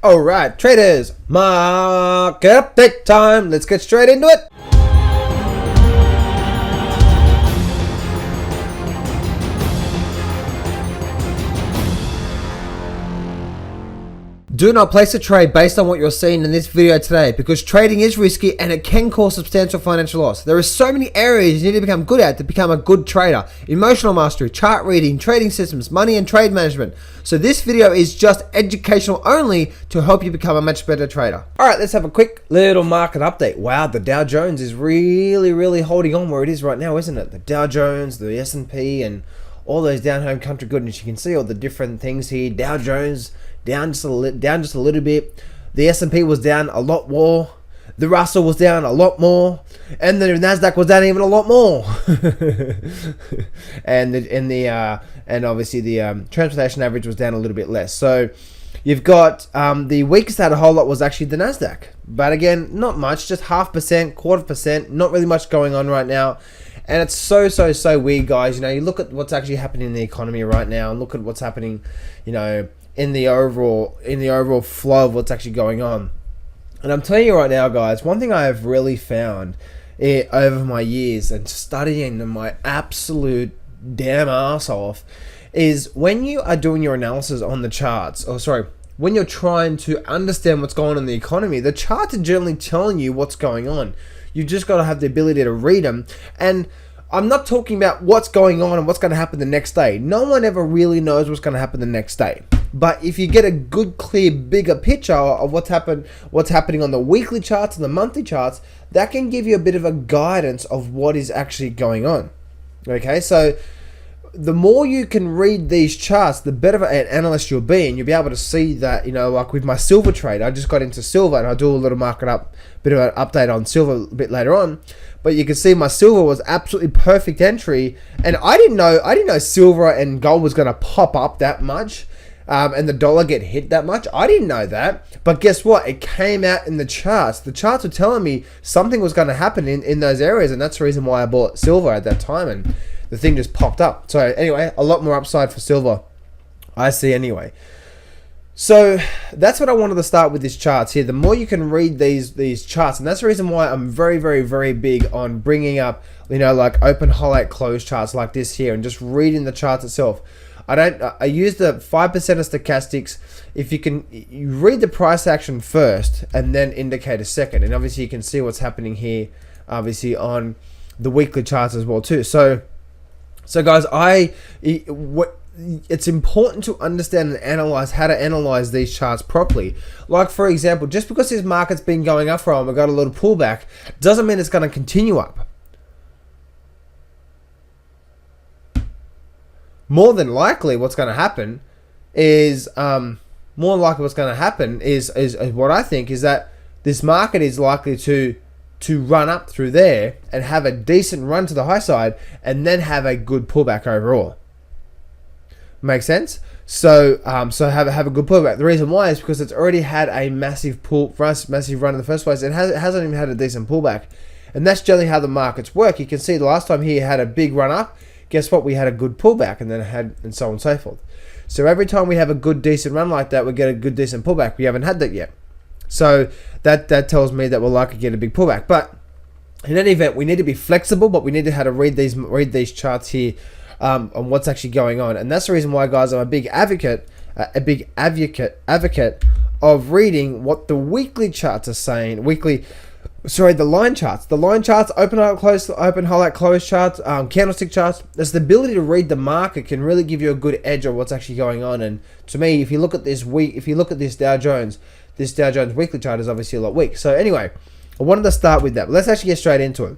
Alright, traders, market update time. Let's get straight into it. Do not place a trade based on what you're seeing in this video today, because trading is risky and it can cause substantial financial loss. There are so many areas you need to become good at to become a good trader. Emotional mastery, chart reading, trading systems, money and trade management. So this video is just educational only to help you become a much better trader. Alright, let's have a quick little market update. Wow, the Dow Jones is really holding on where it is right now, isn't it? The Dow Jones, the S&P and all those down home country goodness. You can see all the different things here. Dow Jones down just a little bit. The S&P was down a lot more. The Russell was down a lot more, and the Nasdaq was down even a lot more. and obviously the transportation average was down a little bit less. So you've got the weakest out a whole lot was actually the Nasdaq, but again, not much, just 0.5%, 0.25%, not really much going on right now. And it's so weird, guys. You know, you look at what's actually happening in the economy right now, and look at what's happening, you know, in the overall flow of what's actually going on. And I'm telling you right now, guys, one thing I have really found over my years and studying my absolute damn ass off is when you are doing your analysis on the charts, when you're trying to understand what's going on in the economy, the charts are generally telling you what's going on. You just got to have the ability to read them. And I'm not talking about what's going on and what's going to happen the next day. No one ever really knows what's going to happen the next day. But if you get a good, clear, bigger picture of what's happening on the weekly charts and the monthly charts, that can give you a bit of a guidance of what is actually going on. Okay, so the more you can read these charts, the better an analyst you'll be, and you'll be able to see that, you know, like with my silver trade, I just got into silver, and I'll do a little bit of an update on silver a bit later on. But you can see my silver was absolutely perfect entry, and I didn't know silver and gold was going to pop up that much, and the dollar get hit that much. I didn't know that, but guess what? It came out in the charts. The charts were telling me something was going to happen in those areas, and that's the reason why I bought silver at that time, and the thing just popped up. So anyway, a lot more upside for silver, I see anyway. So that's what I wanted to start with these charts here. The more you can read these charts, and that's the reason why I'm very big on bringing up, you know, like open, highlight, close charts like this here, and just reading the charts itself. I use the 5% of stochastics. If you read the price action first and then indicator second, and obviously you can see what's happening here, obviously on the weekly charts as well too. So guys, it's important to understand and analyze how to analyze these charts properly. Like for example, just because this market's been going up for a while, we got a little pullback, doesn't mean it's going to continue up. More than likely, what's going to happen is what I think is that this market is likely to run up through there and have a decent run to the high side, and then have a good pullback overall. Makes sense? So have a good pullback. The reason why is because it's already had a massive run in the first place. It hasn't even had a decent pullback, and that's generally how the markets work. You can see the last time he had a big run up. Guess what? We had a good pullback, and then and so on and so forth. So every time we have a good decent run like that, we get a good decent pullback. We haven't had that yet. So that tells me that we'll likely get a big pullback. But in any event, we need to be flexible, but we need to know how to read these charts here on what's actually going on. And that's the reason why, guys, I'm a big advocate of reading what the weekly charts are saying. The line charts. The line charts, open, highlight, close charts, candlestick charts. There's the ability to read the market can really give you a good edge of what's actually going on. And to me, if you look at this Dow Jones, weekly chart is obviously a lot weak. So anyway, I wanted to start with that. But let's actually get straight into it.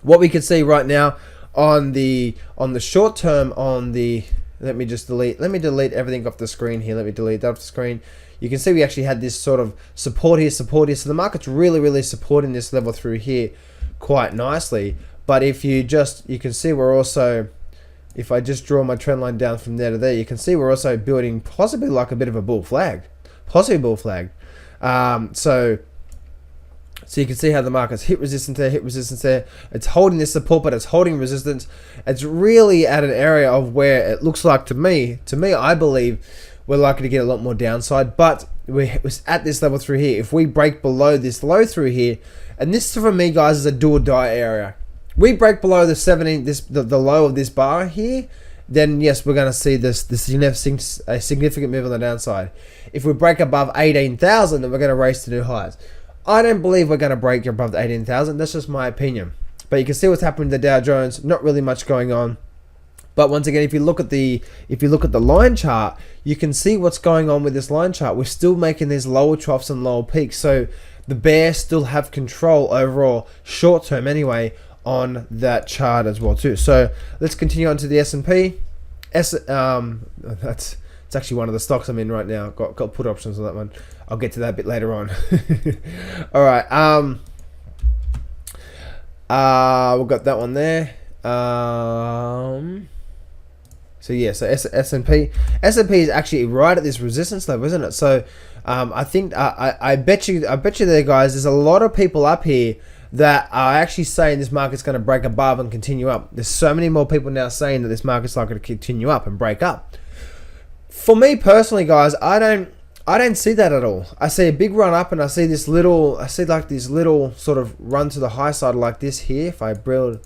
What we can see right now on the short term, let me delete everything off the screen here. Let me delete that off the screen. You can see we actually had this sort of support here. So the market's really supporting this level through here quite nicely. But you can see we're also, if I just draw my trend line down from there to there, you can see we're also building possibly like a bit of a bull flag. So you can see how the market's hit resistance there. It's holding this support, but it's holding resistance. It's really at an area of where it looks like to me, I believe, we're likely to get a lot more downside. But we're at this level through here. If we break below this low through here, and this for me, guys, is a do or die area. We break below the 17, the low of this bar here, then yes, we're going to see a significant move on the downside. If we break above 18,000, then we're going to race to new highs. I don't believe we're going to break above the 18,000. That's just my opinion. But you can see what's happening to the Dow Jones. Not really much going on. But once again, if you look at the line chart, you can see what's going on with this line chart. We're still making these lower troughs and lower peaks. So the bears still have control overall, short term anyway, on that chart as well too. So let's continue on to the S&P. It's actually one of the stocks I'm in right now. Got put options on that one. I'll get to that a bit later on. All right. We've got that one there. So yeah, so S&P is actually right at this resistance level, isn't it? So I think I bet you there, guys, there's a lot of people up here that are actually saying this market's going to break above and continue up. There's so many more people now saying that this market's likely to continue up and break up. For me personally, guys, I don't see that at all. I see a big run up, and I see this little sort of run to the high side like this here. If I build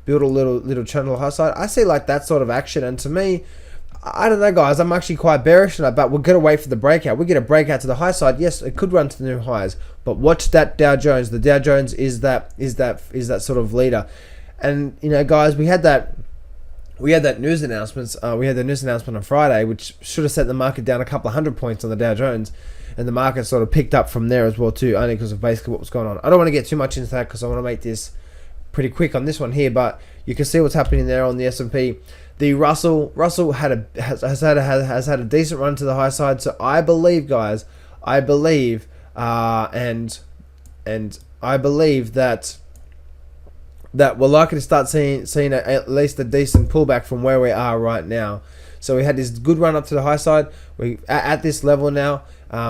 a little channel high side, I see like that sort of action. And to me, I don't know, guys, I'm actually quite bearish on that, but we're going to wait for the breakout. We get a breakout to the high side. Yes, it could run to the new highs, but watch that Dow Jones. The Dow Jones is that sort of leader. And you know, guys, we had that news announcements. We had the news announcement on Friday, which should have set the market down a couple of 100 points on the Dow Jones, and the market sort of picked up from there as well too, only because of basically what was going on. I don't want to get too much into that because I want to make this pretty quick on this one here, but you can see what's happening there on the S&P. The Russell has had a decent run to the high side. So I believe, guys, and I believe that we're likely to start seeing at least a decent pullback from where we are right now. So we had this good run up to the high side. We at this level now.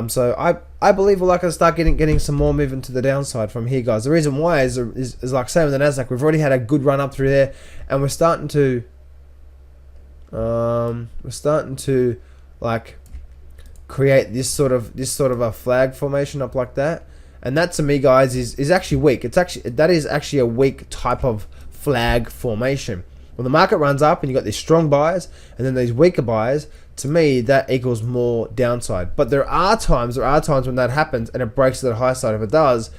So I believe we're likely to start getting some more movement to the downside from here, guys. The reason why is like same with the Nasdaq. We've already had a good run up through there, and we're starting to like create this sort of a flag formation up like that. And that to me, guys, is actually weak. That is actually a weak type of flag formation. When the market runs up and you got these strong buyers and then these weaker buyers, to me that equals more downside. But there are times when that happens and it breaks to the high side. If it does,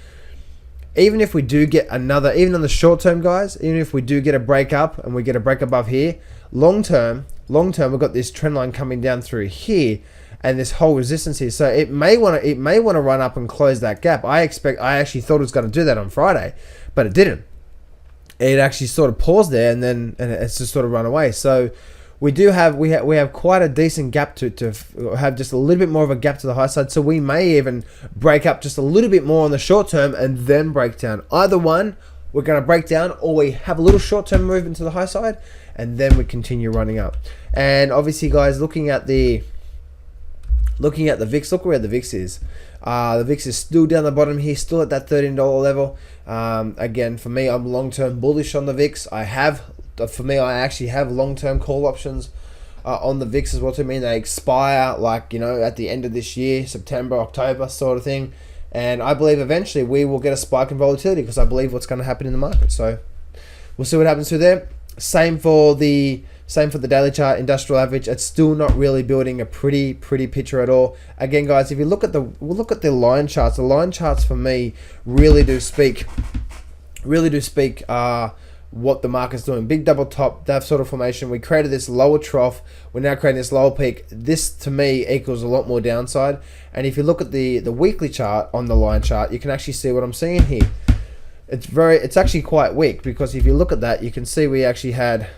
even if we do get another, even on the short term, guys, even if we do get a break up and we get a break above here, long term, we've got this trend line coming down through here and this whole resistance here. So it may want to run up and close that gap. I actually thought it was going to do that on Friday, but it didn't. It actually sort of paused there and it's just sort of run away. So we have quite a decent gap to have just a little bit more of a gap to the high side. So we may even break up just a little bit more on the short term and then break down. Either one, we're going to break down, or we have a little short term movement to the high side and then we continue running up. And obviously, guys, looking at the VIX, look where the VIX is. The VIX is still down the bottom here, still at that $13 level. Again, for me, I'm long-term bullish on the VIX. I actually have long-term call options on the VIX as well. To me, they expire like, at the end of this year, September, October sort of thing. And I believe eventually we will get a spike in volatility because I believe what's going to happen in the market. So we'll see what happens through there. Same for the daily chart, industrial average. It's still not really building a pretty picture at all. Again, guys, if you look at the line charts, the line charts for me really do speak what the market's doing. Big double top, that sort of formation. We created this lower trough. We're now creating this lower peak. This to me equals a lot more downside. And if you look at the weekly chart on the line chart, you can actually see what I'm seeing here. It's actually quite weak, because if you look at that, you can see we actually had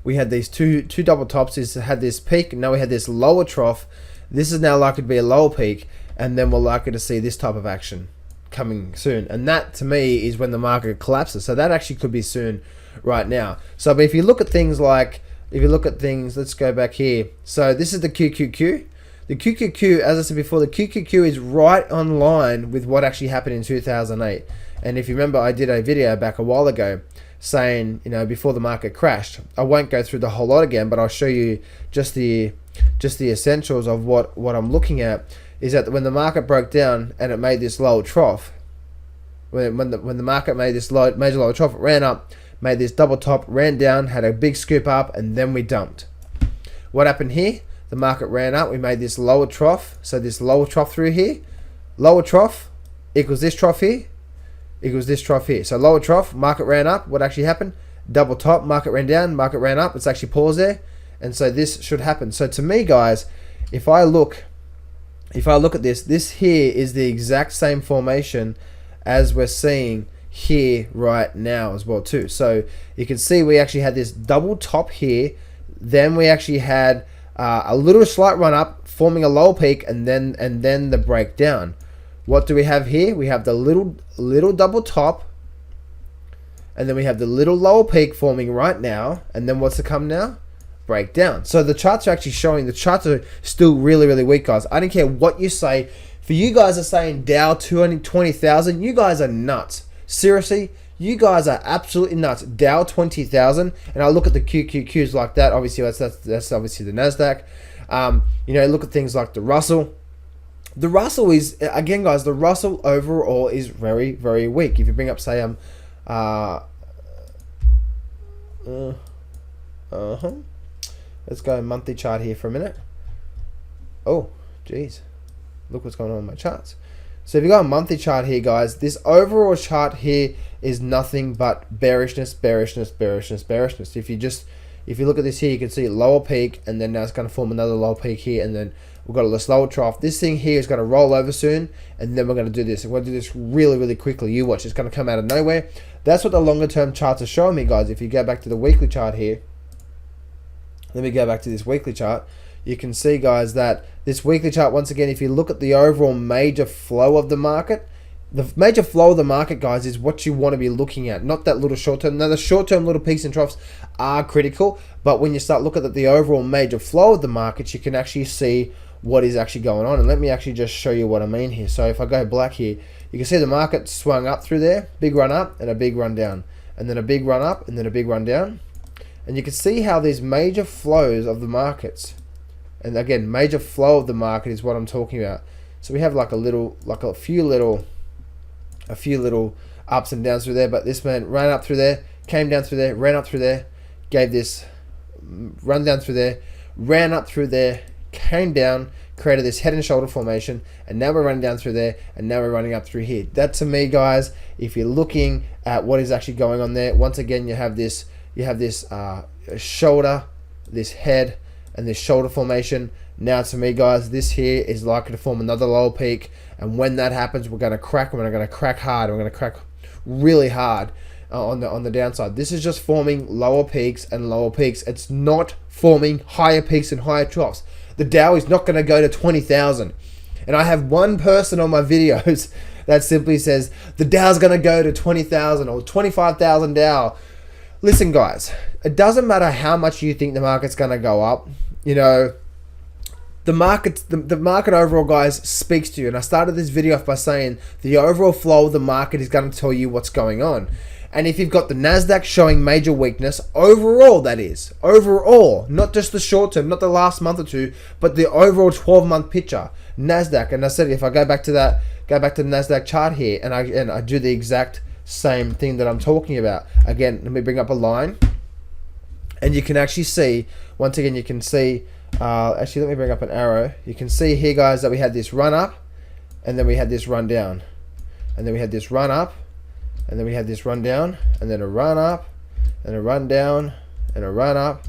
these two double tops. Had this peak, and now we had this lower trough. This is now likely to be a lower peak, and then we're likely to see this type of action coming soon. And that to me is when the market collapses. So that actually could be soon right now. So but if you look at things, let's go back here. So this is the QQQ. The QQQ, as I said before, the QQQ is right on line with what actually happened in 2008. And if you remember, I did a video back a while ago saying, you know, before the market crashed. I won't go through the whole lot again, but I'll show you just the essentials of what I'm looking at. Is that when the market broke down and it made this lower trough, when the market made this major lower trough, it ran up, made this double top, ran down, had a big scoop up, and then we dumped. What happened here? The market ran up, we made this lower trough, so this lower trough through here, lower trough equals this trough here, equals this trough here. So lower trough, market ran up, what actually happened? Double top, market ran down, market ran up, it's actually paused there, and so this should happen. So to me, guys, if I look at this here is the exact same formation as we're seeing here right now as well too. So you can see we actually had this double top here, then we actually had a little slight run up, forming a lower peak, and then the breakdown. What do we have here? We have the little double top, and then we have the little lower peak forming right now, and then what's to come now? Breakdown. So the charts are actually showing, the charts are still really, really weak, guys. I don't care what you say. For you guys are saying Dow 220,000, you guys are nuts. Seriously, you guys are absolutely nuts. Dow 20,000, and I look at the QQQs like that. Obviously, that's obviously the Nasdaq. You know, look at things like the Russell. The Russell is, again, guys, the Russell overall is very, very weak. If you bring up, say, let's go monthly chart here for a minute. Oh, geez. Look what's going on in my charts. So if you go on monthly chart here, guys, this overall chart here is nothing but bearishness, bearishness, bearishness, bearishness. If you look at this here, you can see lower peak, and then now it's going to form another lower peak here, and then we've got a lower trough. This thing here is going to roll over soon, and then we're going to do this. And we're going to do this really, really quickly. You watch. It's going to come out of nowhere. That's what the longer term charts are showing me, guys. If you go back to the weekly chart here, let me go back to this weekly chart. You can see, guys, that this weekly chart, once again, if you look at the overall major flow of the market, the major flow of the market, guys, is what you want to be looking at, not that little short term. Now, the short term little peaks and troughs are critical, but when you start looking at the overall major flow of the markets, you can actually see what is actually going on. And let me actually just show you what I mean here. So if I go black here, you can see the market swung up through there, big run up and a big run down, and then a big run up and then a big run down. And you can see how these major flows of the markets, and again, major flow of the market is what I'm talking about. So we have like a few little ups and downs through there, but this man ran up through there, came down through there, ran up through there, gave this run down through there, ran up through there, came down, created this head and shoulder formation, and now we're running down through there, and now we're running up through here. That, to me, guys, if you're looking at what is actually going on there, once again, you have this shoulder, this head, and this shoulder formation. Now, to me, guys, this here is likely to form another lower peak, and when that happens, we're going to crack. We're going to crack hard. We're going to crack really hard on the downside. This is just forming lower peaks and lower peaks. It's not forming higher peaks and higher troughs. The Dow is not going to go to 20,000. And I have one person on my videos that simply says the Dow's going to go to 20,000 or 25,000 Dow. Listen, guys, it doesn't matter how much you think the market's going to go up. You know, the market overall, guys, speaks to you. And I started this video off by saying the overall flow of the market is going to tell you what's going on. And if you've got the Nasdaq showing major weakness, overall, that is, overall, not just the short term, not the last month or two, but the overall 12-month picture, Nasdaq. And I said, if I go back to the Nasdaq chart here, and I do the exact same thing that I'm talking about. Again, let me bring up a line, and you can actually see, once again, you can see, actually, let me bring up an arrow. You can see here, guys, that we had this run up, and then we had this run down, and then we had this run up, and then we had this run down, and then a run up, and a run down, and a run up,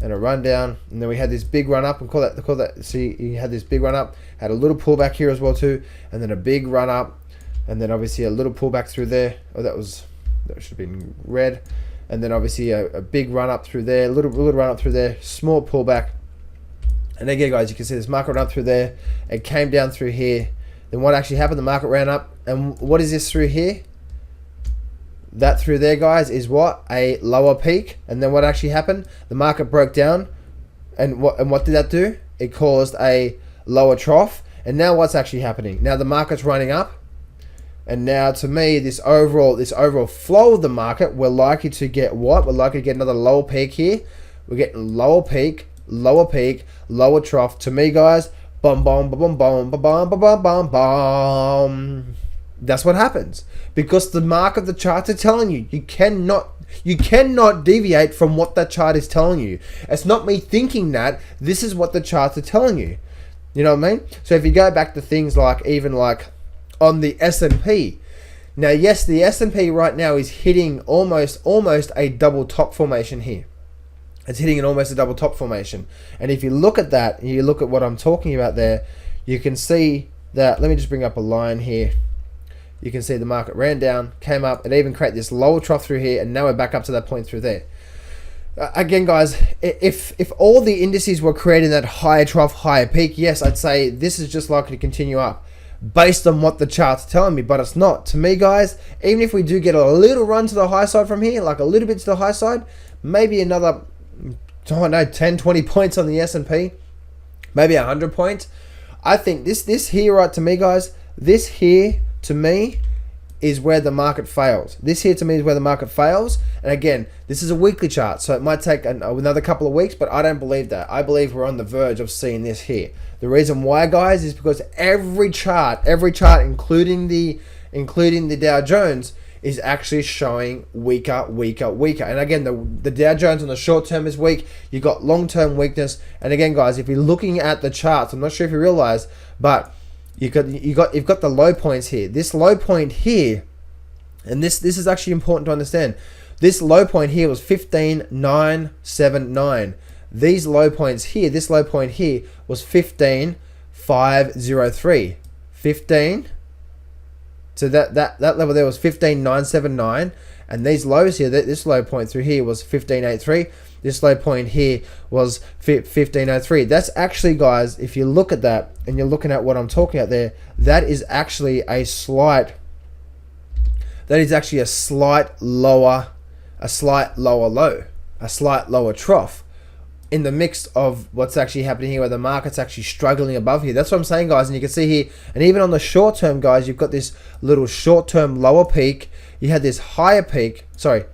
and a run down, and then we had this big run up, and call that. See, you had this big run up, had a little pullback here as well too, and then a big run up, and then obviously a little pullback through there. Oh, that should have been red, and then obviously a big run up through there, little run up through there, small pullback, and again, guys, you can see this market run up through there. It came down through here. Then what actually happened? The market ran up, and what is this through here? That through there, guys, is what? A lower peak. And then what actually happened? The market broke down. And what did that do? It caused a lower trough. And now what's actually happening? Now the market's running up. And now, to me, this overall flow of the market, we're likely to get what? We're likely to get another lower peak here. We're getting lower peak, lower trough. To me, guys, bum, bum, bum, bum, bum, bum, bum, bum, bum, bum. That's what happens. Because the mark of the charts are telling you, you cannot deviate from what that chart is telling you. It's not me thinking that. This is what the charts are telling you. You know what I mean? So if you go back to things like, even like on the S&P. Now, yes, the S&P right now is hitting almost a double top formation here. It's hitting almost a double top formation. And if you look at that, and you look at what I'm talking about there, you can see that, let me just bring up a line here. You can see the market ran down, came up, and even created this lower trough through here, and now we're back up to that point through there. Again, guys, if all the indices were creating that higher trough, higher peak, yes, I'd say this is just likely to continue up based on what the chart's telling me, but it's not. To me, guys, even if we do get a little run to the high side from here, like a little bit to the high side, maybe another, I don't know, 10, 20 points on the S&P, maybe 100 points. I think this here, right, to me, guys, this here, to me, is where the market fails. This here, to me, is where the market fails. And again, this is a weekly chart, so it might take another couple of weeks, but I don't believe that. I believe we're on the verge of seeing this here. The reason why, guys, is because every chart, including the Dow Jones, is actually showing weaker. And again, the Dow Jones on the short term is weak. You got long term weakness. And again, guys, if you're looking at the charts, I'm not sure if you realize, but you've got the low points here. This low point here, and this is actually important to understand. This low point here was 15,979. These low points here, this low point here was 15,503. 15. So that level there was 15,979, and these lows here, this low point through here was 15,883. This low point here was 1503. That's actually, guys, if you look at that and you're looking at what I'm talking about there, that is actually a slight lower low, a slight lower trough in the mix of what's actually happening here, where the market's actually struggling above here. That's what I'm saying, guys. And you can see here, and even on the short term, guys, you've got this little short term lower peak. You had this higher peak, a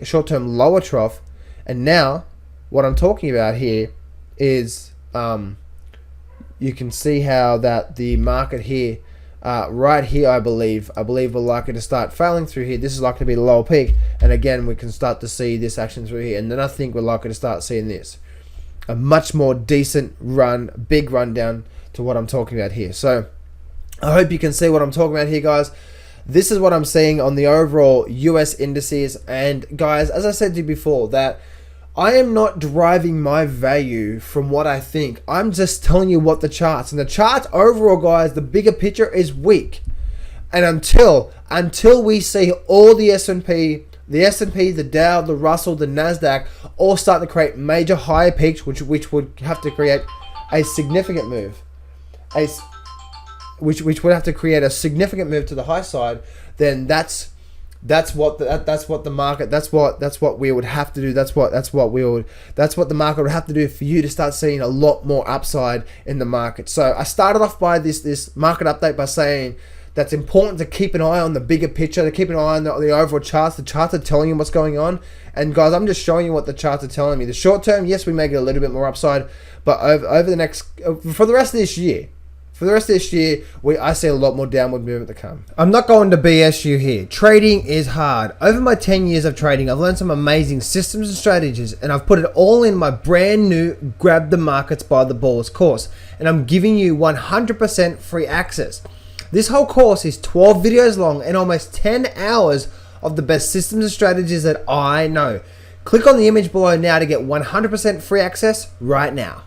short term lower trough. And now what I'm talking about here is you can see how that the market here, right here, I believe we're likely to start failing through here. This is likely to be the lower peak, and again we can start to see this action through here, and then I think we're likely to start seeing this, a much more decent run, big run down to what I'm talking about here. So I hope you can see what I'm talking about here, guys. This is what I'm seeing on the overall US indices. And guys, as I said to you before, that I am not deriving my value from what I think. I'm just telling you what the charts, and the charts overall, guys, the bigger picture is weak. And until we see all the S&P, the Dow, the Russell, the Nasdaq all start to create major higher peaks, which would have to create a significant move, which would have to create a significant move to the high side, then that's what the market, that's what we would have to do. That's what the market would have to do for you to start seeing a lot more upside in the market. So I started off by this market update by saying that's important to keep an eye on the bigger picture, to keep an eye on the overall charts. The charts are telling you what's going on. And guys, I'm just showing you what the charts are telling me. The short term, yes, we may get a little bit more upside, but over the next, for the rest of this year, I see a lot more downward movement to come. I'm not going to BS you here. Trading is hard. Over my 10 years of trading, I've learned some amazing systems and strategies, and I've put it all in my brand new Grab the Markets by the Balls course. And I'm giving you 100% free access. This whole course is 12 videos long and almost 10 hours of the best systems and strategies that I know. Click on the image below now to get 100% free access right now.